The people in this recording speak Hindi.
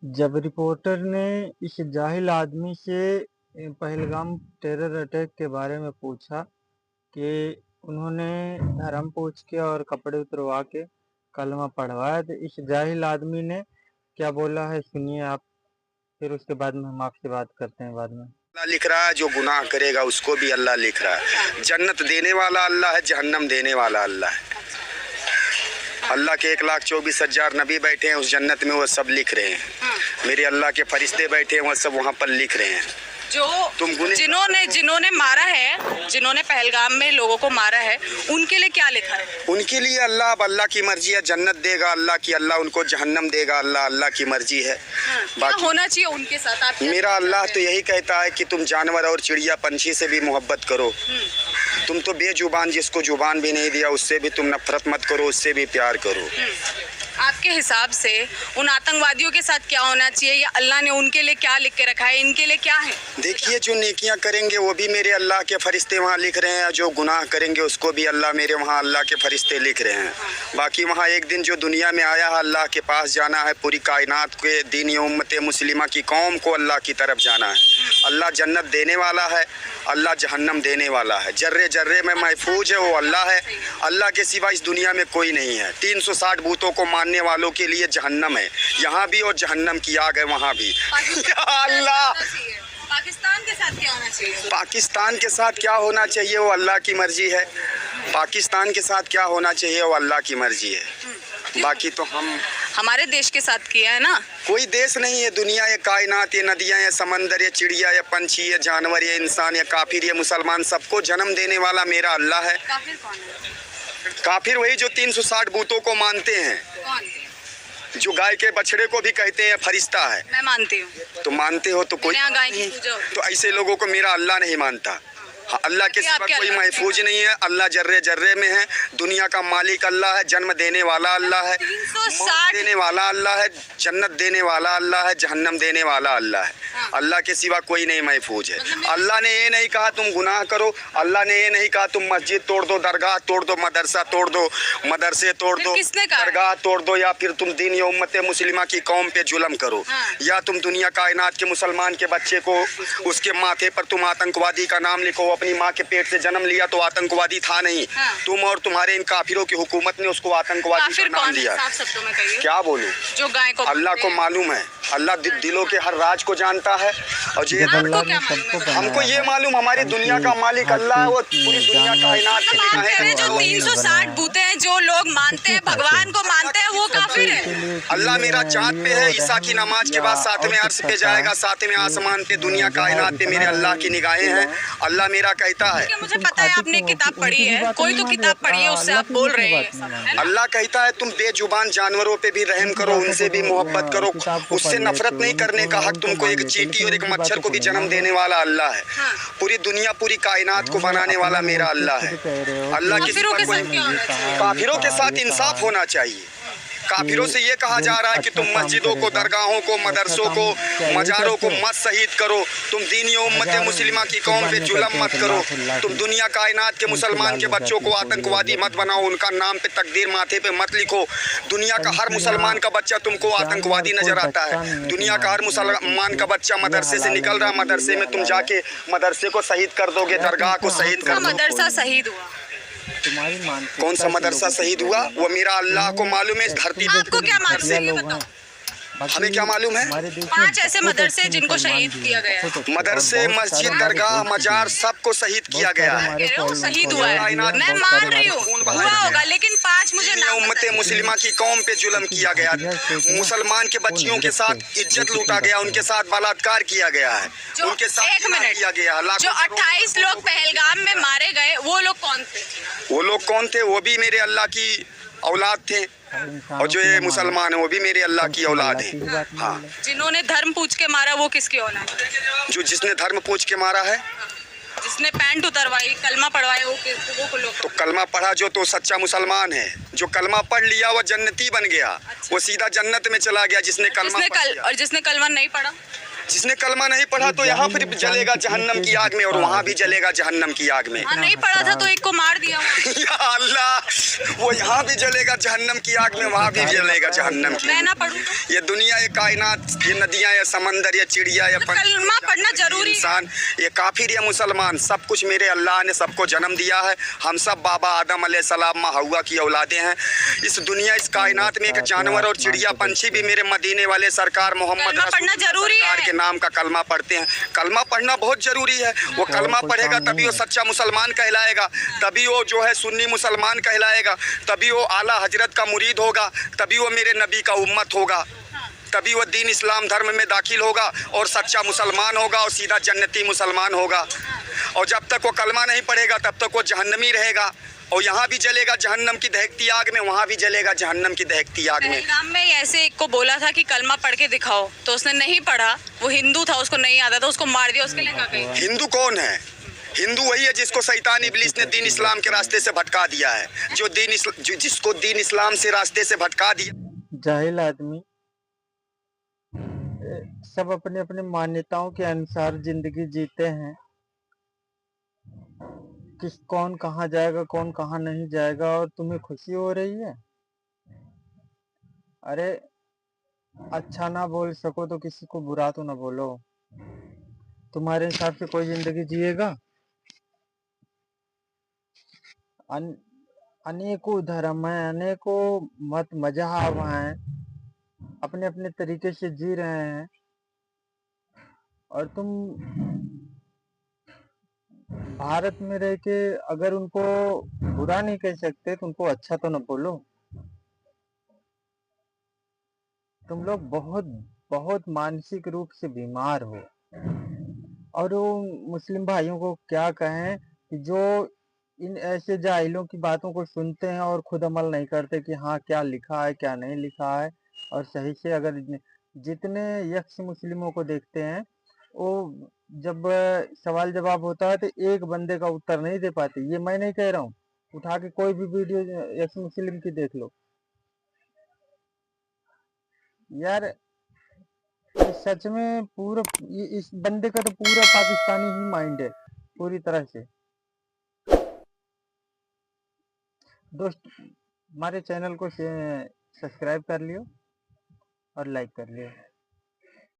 जब रिपोर्टर ने इस जाहिल आदमी से पहलगाम टेरर अटैक के बारे में पूछा कि उन्होंने धर्म पूछ के और कपड़े उतरवा के कलमा पढ़वाया, तो इस जाहिल आदमी ने क्या बोला है सुनिए आप। फिर उसके बाद में हम आपसे बात करते हैं बाद में। अल्लाह लिख रहा है जो गुनाह करेगा उसको भी अल्लाह लिख रहा है। जन्नत देने वाला अल्लाह है, जहन्नम देने वाला अल्लाह है। अल्लाह के 1,24,000 नबी बैठे हैं उस जन्नत में, वो सब लिख रहे हैं। मेरे अल्लाह के फरिश्ते बैठे हैं, वो सब वहाँ पर लिख रहे हैं। जो जिन्होंने मारा है, जिन्होंने पहलगाम में लोगों को मारा है, उनके लिए क्या लिखा है? उनके लिए अल्लाह, अब अल्लाह की मर्जी है, जन्नत देगा अल्लाह की, अल्लाह उनको जहन्नम देगा अल्लाह की मर्जी है। क्या होना चाहिए उनके साथ? आप मेरा अल्लाह तो यही कहता है कि तुम जानवर और चिड़िया पंछी से भी मोहब्बत करो। तुम तो बेजुबान, जिसको जुबान भी नहीं दिया उससे भी तुम नफरत मत करो, उससे भी प्यार करो। आपके हिसाब से उन आतंकवादियों के साथ क्या होना चाहिए, या अल्लाह ने उनके लिए क्या लिख के रखा है, इनके लिए क्या है? देखिए, जो नेकियां करेंगे वो भी मेरे अल्लाह के फरिश्ते वहाँ लिख रहे हैं, जो गुनाह करेंगे उसको भी अल्लाह मेरे वहाँ अल्लाह के फरिश्ते लिख रहे हैं। बाकी वहाँ एक दिन जो दुनिया में आया है अल्लाह के पास जाना है, पूरी कायनात के दीन उम्मत मुस्लिमा की कौम को अल्लाह की तरफ जाना है। अल्लाह जन्नत देने वाला है, अल्लाह जहन्नम देने वाला है। जर्रे जर्रे में महफूज है वो अल्लाह है। अल्लाह के सिवा इस दुनिया में कोई नहीं है। 360 भूतों को मानने वालों के लिए जहन्नम है, यहाँ भी और जहन्नम की आग है वहाँ भी। अल्लाह, पाकिस्तान के साथ क्या होना चाहिए? पाकिस्तान के साथ क्या होना चाहिए वो अल्लाह की मर्जी है। पाकिस्तान के साथ क्या होना चाहिए वो अल्लाह की मर्जी है। बाकी तो हमारे देश के साथ किया है ना। कोई देश नहीं है, दुनिया, ये कायनात, ये नदियाँ, ये समंदर, ये चिड़िया, ये पंछी, ये जानवर, ये इंसान, ये काफिर, ये मुसलमान, सबको जन्म देने वाला मेरा अल्लाह है। काफिर कौन है? काफिर वही जो 360 भूतों को मानते हैं। कौन? जो गाय के बछड़े को भी कहते हैं फरिश्ता है। मैं मानती हूँ। तो मानते हो तो कोई गाय की पूजा होती है। तो ऐसे लोगों को मेरा अल्लाह नहीं मानता। हाँ, अल्लाह के सिवा कोई महफूज नहीं है। अल्लाह जर्रे जर्रे में है। दुनिया का मालिक अल्लाह है, जन्म देने वाला अल्लाह है, मौत देने वाला अल्लाह है, जन्नत देने वाला अल्लाह है, जहन्नम देने वाला अल्लाह है। अल्लाह के सिवा कोई नहीं महफूज है। अल्लाह ने ये नहीं कहा तुम गुनाह करो, अल्लाह ने ये नहीं कहा तुम मस्जिद तोड़ दो, दरगाह तोड़ दो, मदरसा तोड़ दो, मदरसे तोड़ दो, दरगाह तोड़ दो, या फिर तुम दीन उम्मत मुस्लिमा की कौम पे जुल्म करो, या तुम दुनिया कायनात के मुसलमान के बच्चे को उसके माथे पर तुम आतंकवादी का नाम लिखो। अपनी माँ के पेट से जन्म लिया तो आतंकवादी था नहीं। तुम और तुम्हारे इन काफिरों की हुकूमत ने उसको आतंकवादी का नाम दिया। क्या बोलूं? जो गाय को अल्लाह को मालूम है। अल्लाह दिलों के हर राज को जानता है। और ये हमको ये मालूम, हमारी दुनिया का मालिक अल्लाह है, वो पूरी दुनिया कायनात के लिए जो 360 भूते हैं, जो लोग मानते हैं भगवान को मानते हैं, वो काफिर है। अल्लाह मेरा चाँद पे है, ईसा की नमाज के बाद 7वें अर्श पे जाएगा, 7वें आसमान पे, दुनिया कायनात पे मेरे अल्लाह की निगाहें हैं। अल्लाह मेरा कहता है, मुझे पता है आपने किताब पढ़ी है, कोई तो किताब पढ़ी है, उससे आप बोल रहे हैं। अल्लाह कहता है तुम बेजुबान जानवरों पे भी रहम करो, उनसे भी मोहब्बत करो, उससे नफरत नहीं करने का हक तुमको। एक चींटी और एक मच्छर को भी जन्म देने वाला अल्लाह है। पूरी दुनिया, पूरी कायनात को बनाने वाला मेरा अल्लाह है। अल्लाह की काफिरों के साथ इंसाफ होना चाहिए। काफिरों से ये कहा जा रहा है कि तुम मस्जिदों को, दरगाहों को, मदरसों को, मजारों को मत शहीद करो, तुम दीनी उम्मत मुस्लिमा की कौम पे जुल्म मत करो, तुम दुनिया कायनात के मुसलमान के बच्चों को आतंकवादी मत बनाओ, उनका नाम पे तकदीर माथे पे मत लिखो। दुनिया का हर मुसलमान का बच्चा तुमको आतंकवादी नजर आता है। दुनिया का हर मुसलमान का बच्चा मदरसे से निकल रहा है, मदरसे में तुम जाके मदरसे को शहीद कर दोगे, दरगाह को शहीद कर दोगे। मदरसा शहीद हुआ, कौन सा मदरसा शहीद हुआ वो मेरा अल्लाह को मालूम है। धरती आपको क्या मालूम है ये बताओ? हमें क्या मालूम है? 5 ऐसे मदरसे जिनको शहीद किया गया है। मदरसे, मस्जिद, दरगाह, मजार, सबको शहीद किया गया है। वो शहीद हुआ है, मैं मान रही हूँ, हुआ होगा, लेकिन 5 मुझे उम्मत मुस्लिमा की कौम पे जुल्म किया गया, मुसलमान के बच्चियों के साथ इज्जत लूटा गया, उनके साथ बलात्कार किया गया है, उनके साथ किया गया। जो 28 लोग पहलगाम में मारे गए, वो लोग कौन थे? वो लोग कौन थे? वो भी मेरे अल्लाह की औलाद थे, और जो ये मुसलमान है वो भी मेरे अल्लाह की औलाद है। हाँ, जिन्होंने धर्म पूछ के मारा वो किसकी औलाद है? जो जिसने धर्म पूछ के मारा है, जिसने पैंट उतरवाई, कलमा पढ़वाया, वो लोग। तो कलमा पढ़ा जो तो सच्चा मुसलमान है। जो कलमा पढ़ लिया वो जन्नती बन गया। वो सीधा जन्नत में चला गया जिसने कलमा और जिसने कलमा नहीं पढ़ा, जिसने कल्मा नहीं पढ़ा तो यहाँ फिर जलेगा जहन्नम की आग में और वहाँ भी जलेगा जहन्नम की आग में। हाँ, नहीं पढ़ा था तो एक को मार दिया वहाँ। या अल्लाह, वो यहाँ भी जलेगा जहन्नम की आग में, वहाँ भी जलेगा जहन्नम की। मैं ना पढ़ूं तो? ये दुनिया, ये कायनात, ये नदियाँ, ये समंदर, ये चिड़िया, ये कलमा पढ़ना जरूरी है। इंसान, ये काफिर, ये मुसलमान, सब कुछ मेरे अल्लाह ने सबको जन्म दिया है। हम सब बाबा आदम अलैहिस्सलाम माँ हव्वा की औलादें हैं। इस दुनिया, इस कायनात में एक जानवर और चिड़िया पंछी भी मेरे मदीने वाले सरकार मोहम्मद पढ़ना जरूरी है के नाम का कलमा पढ़ते हैं। कलमा पढ़ना बहुत जरूरी है। वो कलमा पढ़ेगा तभी वो सच्चा मुसलमान कहलाएगा, तभी वो जो है सुन्नी मुसलमान कहलाएगा, तभी वो आला हजरत का मुरीद होगा, तभी वो मेरे नबी का उम्मत होगा, तभी वो दीन इस्लाम धर्म में दाखिल होगा और सच्चा मुसलमान होगा और सीधा जन्नती मुसलमान होगा। और जब तक वो कलमा नहीं पढ़ेगा तब तक वो जहन्नमी रहेगा और यहाँ भी जलेगा जहन्नम की दहकती आग में, वहाँ भी जलेगा जहन्नम की दहकती आग में। पहलगाम में ऐसे एक को बोला था कि कलमा पढ़ के दिखाओ, तो उसने नहीं पढ़ा, वो हिंदू था, उसको नहीं आता था, उसको मार दिया। उसके लिए क्या कही? हिंदू कौन है? हिंदू वही है जिसको शैतान इब्लीस ने दीन इस्लाम के रास्ते से भटका दिया है, जिसको दीन इस्लाम से रास्ते से भटका दिया। जाहिल आदमी सब अपने अपने मान्यताओं के अनुसार जिंदगी जीते हैं। किस कौन कहाँ जाएगा, कौन कहाँ नहीं जाएगा, और तुम्हें खुशी हो रही है? अरे अच्छा ना बोल सको तो किसी को बुरा तो ना बोलो। तुम्हारे हिसाब से कोई जिंदगी जिएगा? अनेकों धर्म है, अनेकों मत मजहब हैं, अपने अपने तरीके से जी रहे हैं, और तुम भारत में रह के अगर उनको बुरा नहीं कह सकते तो उनको अच्छा तो न बोलो। तुम लोग बहुत बहुत मानसिक रूप से बीमार हो। और वो मुस्लिम भाइयों को क्या कहें कि जो इन ऐसे जाहिलों की बातों को सुनते हैं और खुद अमल नहीं करते कि हाँ क्या लिखा है क्या नहीं लिखा है, और सही से अगर जितने यक्ष मुस्लिमों को देखते हैं वो जब सवाल जवाब होता है तो एक बंदे का उत्तर नहीं दे पाते। ये मैं नहीं कह रहा हूँ, उठा के कोई भी वीडियो यक्ष मुस्लिम की देख लो यार। सच में पूरा इस बंदे का तो पूरा पाकिस्तानी ही माइंड है पूरी तरह से। दोस्त हमारे चैनल को सब्सक्राइब कर लियो और लाइक कर लियो।